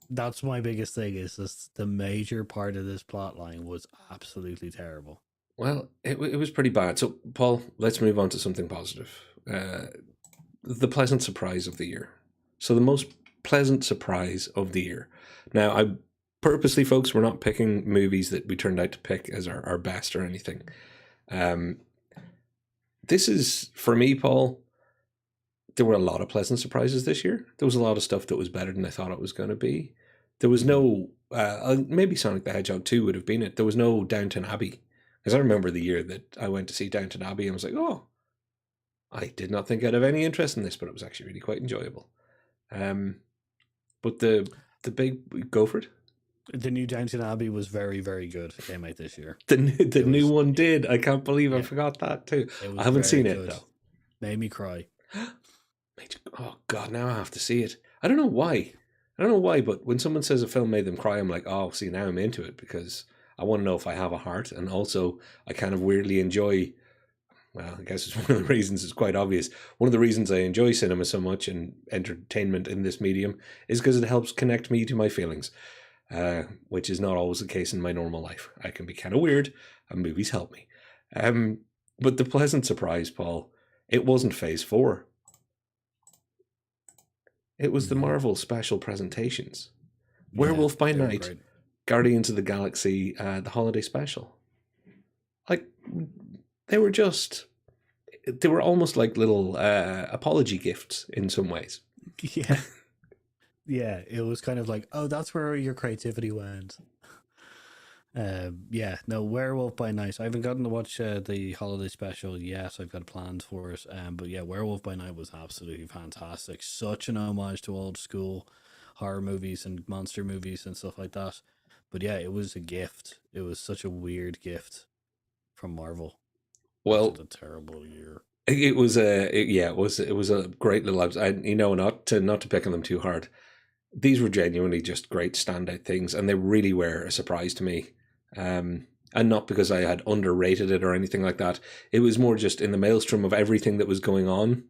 that's my biggest thing. Is just the major part of this plotline was absolutely terrible. Well, it was pretty bad. So, Paul, let's move on to something positive. The pleasant surprise of the year. So, the most pleasant surprise of the year. Now, I purposely, folks, we're not picking movies that we turned out to pick as our best or anything. This is, for me, Paul, there were a lot of pleasant surprises this year. There was a lot of stuff that was better than I thought it was going to be. There was no, maybe Sonic the Hedgehog 2 would have been it. There was no Downton Abbey. Because I remember the year that I went to see Downton Abbey and was like, oh, I did not think I'd have any interest in this, but it was actually really quite enjoyable. But the big, go for it. The new Downton Abbey was very, very good. It came out this year. The new one did. I can't believe I forgot that too. I haven't seen it though. Made me cry. Oh God, now I have to see it. I don't know why. But when someone says a film made them cry, I'm like, oh, see, now I'm into it because I want to know if I have a heart, and also I kind of weirdly enjoy. Well, I guess it's one of the reasons. It's quite obvious. One of the reasons I enjoy cinema so much and entertainment in this medium is because it helps connect me to my feelings, which is not always the case in my normal life. I can be kind of weird, and movies help me. But the pleasant surprise, Paul, it wasn't Phase 4. It was the Marvel special presentations. Werewolf by Night, Guardians of the Galaxy, the holiday special. Like, they were almost like little apology gifts in some ways. Yeah. Yeah, it was kind of like, oh, that's where your creativity went. Werewolf by Night. I haven't gotten to watch the holiday special yet. I've got plans for it. But yeah, Werewolf by Night was absolutely fantastic. Such an homage to old school horror movies and monster movies and stuff like that. But yeah, it was a gift. It was such a weird gift from Marvel. Well, a terrible year. It was a great little. Not to pick on them too hard. These were genuinely just great standout things, and they really were a surprise to me. And not because I had underrated it or anything like that. It was more just in the maelstrom of everything that was going on.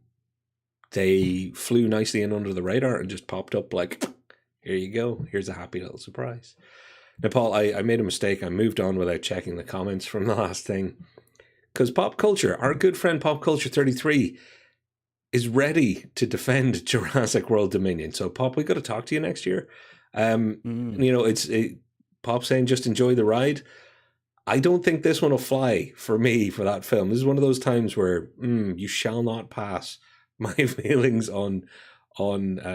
They flew nicely in under the radar and just popped up like, here you go. Here's a happy little surprise. Now, Paul, I made a mistake. I moved on without checking the comments from the last thing. Because Pop Culture, our good friend Pop Culture 33, is ready to defend Jurassic World Dominion. So, Pop, we got to talk to you next year. Pop saying just enjoy the ride. I don't think this one will fly for me for that film. This is one of those times where you shall not pass my feelings on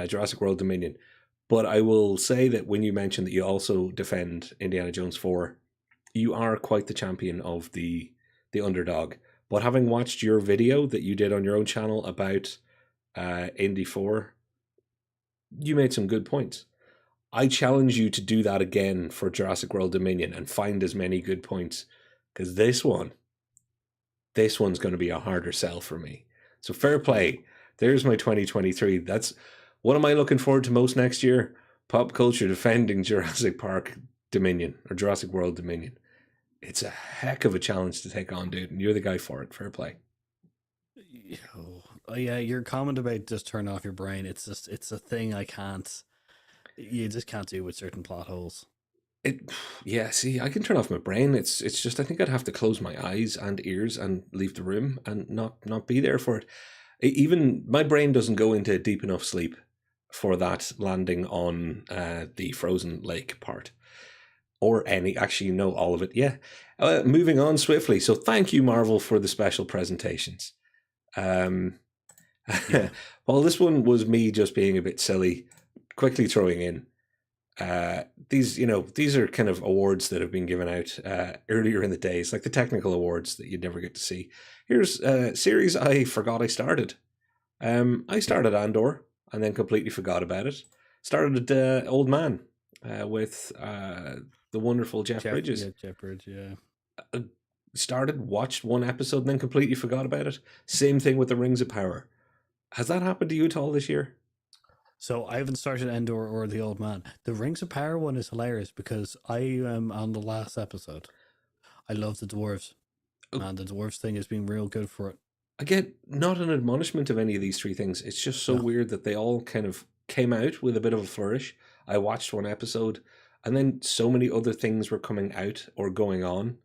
Jurassic World Dominion. But I will say that when you mentioned that you also defend Indiana Jones 4, you are quite the champion of the underdog. But having watched your video that you did on your own channel about Indy 4, you made some good points. I challenge you to do that again for Jurassic World Dominion and find as many good points, because this one's going to be a harder sell for me. So fair play. There's my 2023. That's what am I looking forward to most next year? Pop culture defending Jurassic Park Dominion or Jurassic World Dominion. It's a heck of a challenge to take on, dude, and you're the guy for it. Fair play. Oh, yeah, your comment about just turn off your brain. It's a thing I can't. You just can't do with certain plot holes. Yeah. See, I can turn off my brain. It's just I think I'd have to close my eyes and ears and leave the room and not be there for it. Even my brain doesn't go into deep enough sleep for that landing on the frozen lake part. Or any, actually, you know, all of it. Yeah. Moving on swiftly. So thank you, Marvel, for the special presentations. Yeah. Well, this one was me just being a bit silly, quickly throwing in. These are kind of awards that have been given out earlier in the days, like the technical awards that you'd never get to see. Here's a series I forgot I started. I started Andor and then completely forgot about it. Started Old Man with the wonderful Jeff Bridges. Yeah, Jeff Bridges, yeah. Watched one episode, and then completely forgot about it. Same thing with the Rings of Power. Has that happened to you at all this year? So I haven't started Endor or The Old Man. The Rings of Power one is hilarious because I am on the last episode. I love the dwarves. And the dwarves thing has been real good for it. I get not an admonishment of any of these three things. It's just so weird that they all kind of came out with a bit of a flourish. I watched one episode, and then so many other things were coming out or going on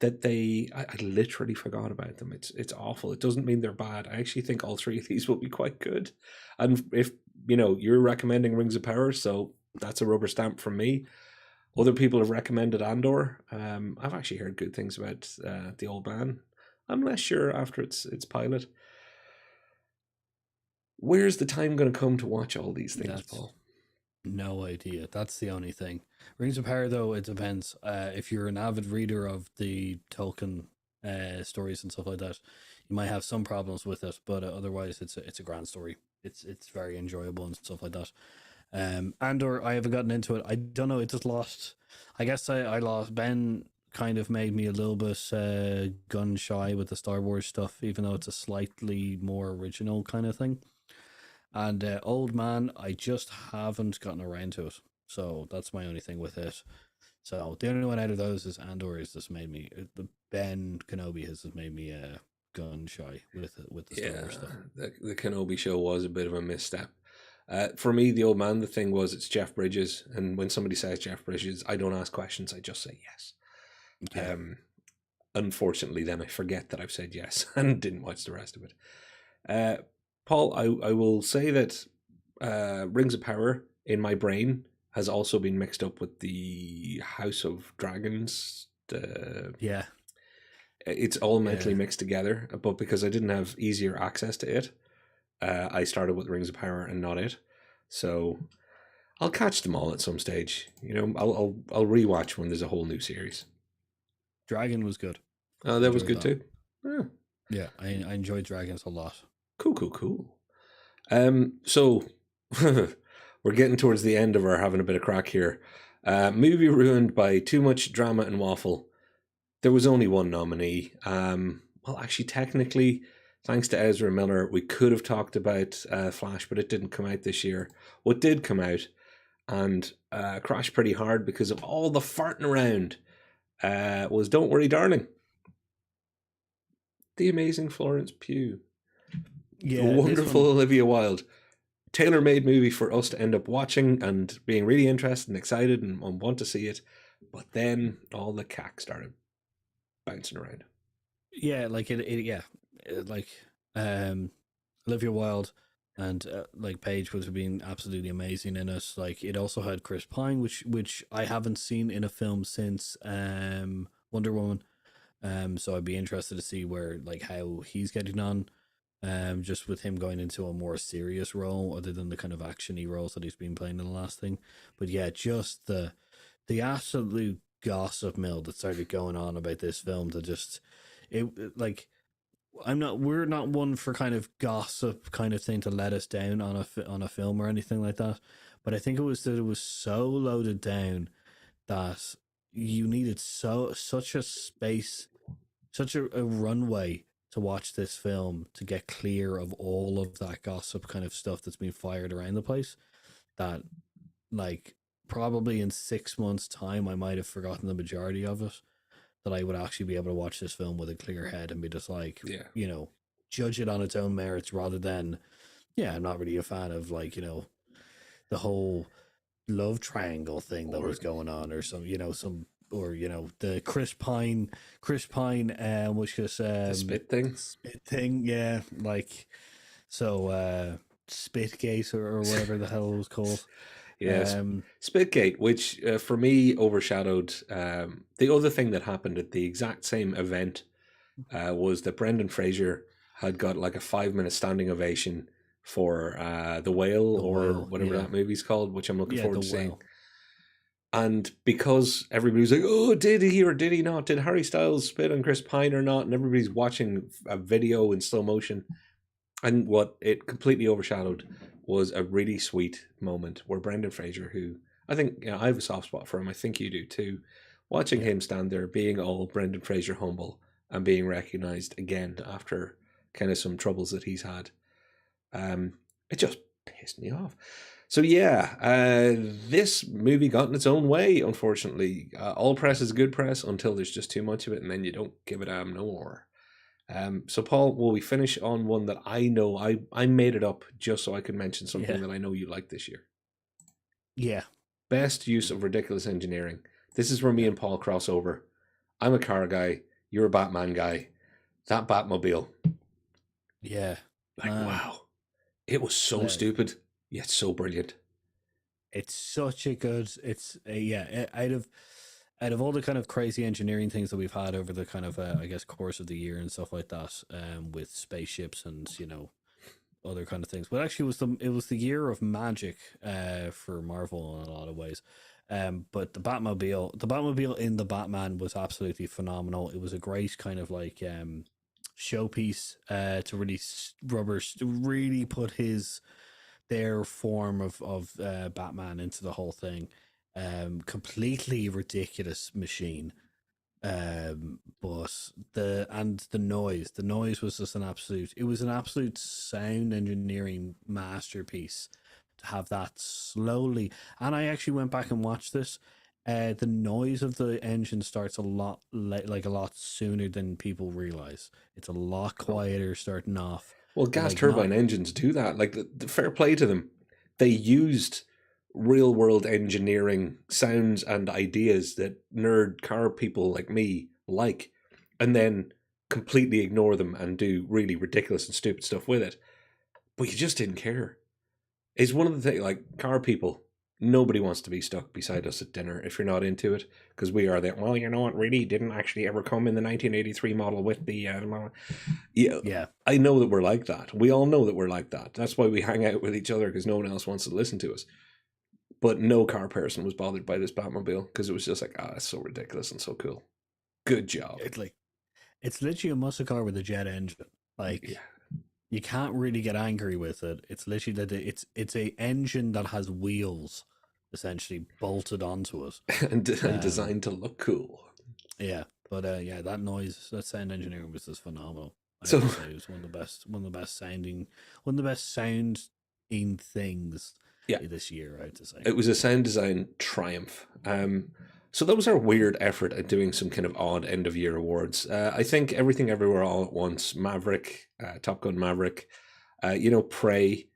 that I literally forgot about them. It's awful. It doesn't mean they're bad. I actually think all three of these will be quite good. And if you're recommending Rings of Power, so that's a rubber stamp from me. Other people have recommended Andor. I've actually heard good things about The Old Man. I'm less sure after its pilot. Where's the time going to come to watch all these things, Paul? No idea. That's the only thing. Rings of Power, though, it depends. If you're an avid reader of the Tolkien stories and stuff like that, you might have some problems with it, but otherwise, it's a grand story. It's very enjoyable and stuff like that. Andor, I haven't gotten into it. I don't know. It just lost. I guess I lost. Ben kind of made me a little bit gun shy with the Star Wars stuff, even though it's a slightly more original kind of thing. And Old Man, I just haven't gotten around to it. So that's my only thing with it. So the only one out of those is Andor. Has just made me the Ben Kenobi has just made me gun shy with the Star Wars stuff. The Kenobi show was a bit of a misstep. For me, The Old Man, the thing was it's Jeff Bridges, and when somebody says Jeff Bridges, I don't ask questions. I just say yes. Yeah. Unfortunately, then I forget that I've said yes and didn't watch the rest of it. Paul, I will say that Rings of Power in my brain has also been mixed up with the House of Dragons. Yeah. It's all mentally mixed together, but because I didn't have easier access to it, I started with Rings of Power and not it. So I'll catch them all at some stage. I'll rewatch when there's a whole new series. Dragon was good. Oh, that was good too. Yeah, I enjoyed Dragons a lot. Cool. So we're getting towards the end of our having a bit of crack here. Movie ruined by too much drama and waffle. There was only one nominee. Well, actually, technically, thanks to Ezra Miller, we could have talked about Flash, but it didn't come out this year. What did come out and crashed pretty hard because of all the farting around was Don't Worry, Darling. The amazing Florence Pugh. Yeah, the wonderful Olivia Wilde. Tailor-made movie for us to end up watching and being really interested and excited and want to see it. But then all the cack started bouncing around. Yeah, like Olivia Wilde and like Paige was being absolutely amazing in it. Like it also had Chris Pine, which I haven't seen in a film since Wonder Woman. So I'd be interested to see where like how he's getting on. Just with him going into a more serious role other than the kind of actiony roles that he's been playing in the last thing. But yeah, just the absolute gossip mill that started going on about this film to just like we're not one for kind of gossip kind of thing to let us down on a film or anything like that. But I think it was that it was so loaded down that you needed such a space, such a runway to watch this film to get clear of all of that gossip kind of stuff that's been fired around the place. That like probably in 6 months' time, I might have forgotten the majority of it. That I would actually be able to watch this film with a clear head and be just like, Yeah. judge it on its own merits rather than, yeah, I'm not really a fan of like, the whole love triangle thing that was going on or the Chris Pine was just The spit thing, yeah, like so Spitgate or whatever the hell it was called. Yes, Spitgate, which for me overshadowed the other thing that happened at the exact same event, was that Brendan Fraser had got like a 5 minute standing ovation for The Whale, The or Whale, whatever yeah. that movie's called, which I'm looking Yeah, forward The to seeing. Whale. And because everybody's like, oh, did he or did he not? Did Harry Styles spit on Chris Pine or not? And everybody's watching a video in slow motion. And what it completely overshadowed was a really sweet moment where Brendan Fraser, who I think, I have a soft spot for him, I think you do too, watching Yeah. him stand there being all Brendan Fraser humble and being recognized again after kind of some troubles that he's had, it just pissed me off. So yeah, this movie got in its own way, unfortunately. All press is good press until there's just too much of it, and then you don't give a damn no more. So Paul, will we finish on one that I know I made it up just so I could mention something Yeah. that I know you like this year? Yeah. Best use of ridiculous engineering. This is where me and Paul cross over. I'm a car guy. You're a Batman guy. That Batmobile. Yeah. Like, wow. It was so stupid, yet so brilliant. It's such a good. Out of all the kind of crazy engineering things that we've had over the kind of I guess course of the year and stuff like that, with spaceships and other kind of things. But actually, it was the year of magic for Marvel in a lot of ways. But the Batmobile in the Batman was absolutely phenomenal. It was a great kind of like showpiece to really put their form of Batman into the whole thing. Completely ridiculous machine. But the noise was just it was an absolute sound engineering masterpiece to have that slowly. And I actually went back and watched this. The noise of the engine starts a lot like a lot sooner than people realize. It's a lot quieter starting off. Well, gas turbine engines do that. Like, the fair play to them. They used real world engineering sounds and ideas that nerd car people like me like, and then completely ignore them and do really ridiculous and stupid stuff with it. But you just didn't care. It's one of the things, like, car people, nobody wants to be stuck beside us at dinner if you're not into it, because we are that, well, you know, it really didn't actually ever come in the 1983 model with the yeah. I know that we're like that. We all know that we're like that. That's why we hang out with each other, because no one else wants to listen to us. But no car person was bothered by this Batmobile, because it was just like, it's so ridiculous and so cool. Good job. It's literally a muscle car with a jet engine. Like, you can't really get angry with it. It's literally that it's a engine that has wheels essentially bolted onto it and designed to look cool. Yeah, but that sound engineering was just phenomenal. I So have to say, it was one of the best sounding things this year. I have to say it was a sound design triumph. So that was our weird effort at doing some kind of odd end of year awards. I think Everything Everywhere All at Once, Maverick, Top Gun Maverick, Prey.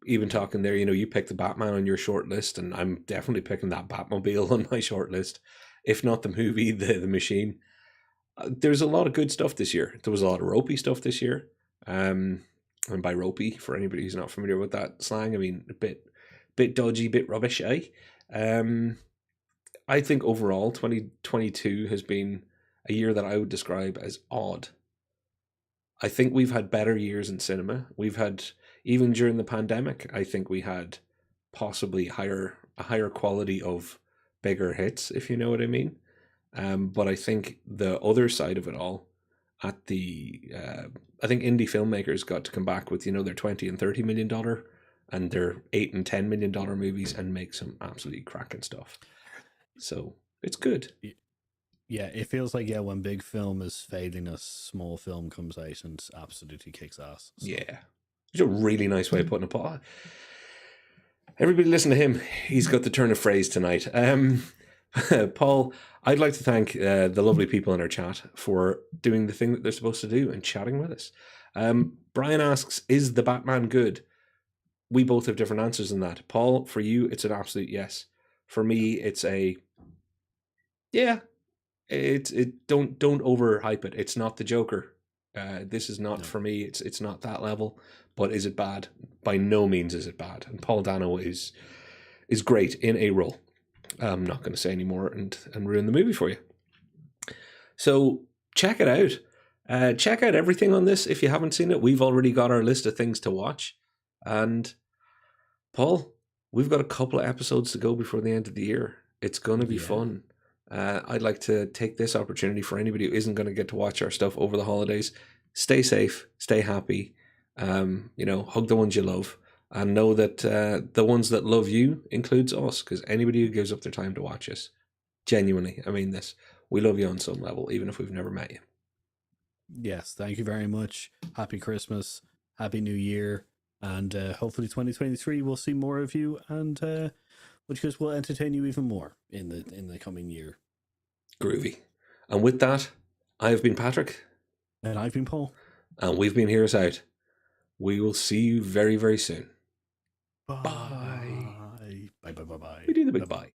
Even talking there, you picked the Batman on your short list, and I'm definitely picking that Batmobile on my short list. If not the movie, the machine. There's a lot of good stuff this year. There was a lot of ropey stuff this year. And by ropey, for anybody who's not familiar with that slang, I mean a bit dodgy, bit rubbish, eh? I think overall 2022 has been a year that I would describe as odd. I think we've had better years in cinema. We've had, even during the pandemic, I think we had possibly a higher quality of bigger hits, if you know what I mean. But I think the other side of it all, at I think indie filmmakers got to come back with their $20 and $30 million and their $8 and $10 million movies and make some absolutely cracking stuff. So it's good. Yeah, it feels like when big film is failing us, small film comes out and absolutely kicks ass. So. Yeah, it's a really nice way of putting it. Everybody listen to him. He's got the turn of phrase tonight. Paul, I'd like to thank the lovely people in our chat for doing the thing that they're supposed to do and chatting with us. Brian asks, is the Batman good? We both have different answers in that. Paul, for you, it's an absolute yes. For me, it's a yeah. Don't overhype it. It's not the Joker. This is not for me. It's not that level. But is it bad? By no means is it bad. And Paul Dano is great in a role. I'm not going to say any more and ruin the movie for you. So check it out. Check out everything on this if you haven't seen it. We've already got our list of things to watch. And Paul, we've got a couple of episodes to go before the end of the year. It's going to be fun. I'd like to take this opportunity for anybody who isn't going to get to watch our stuff over the holidays. Stay safe, stay happy, hug the ones you love, and know that the ones that love you includes us, because anybody who gives up their time to watch us, genuinely, I mean this, we love you on some level, even if we've never met you. Yes, thank you very much. Happy Christmas, Happy New Year, and hopefully 2023 we'll see more of you, and which will entertain you even more in the coming year. Groovy. And with that, I have been Patrick. And I've been Paul. And we've been Hear Us Out. We will see you very, very soon. Bye. Bye. Bye. Bye. Bye. We do the big bye.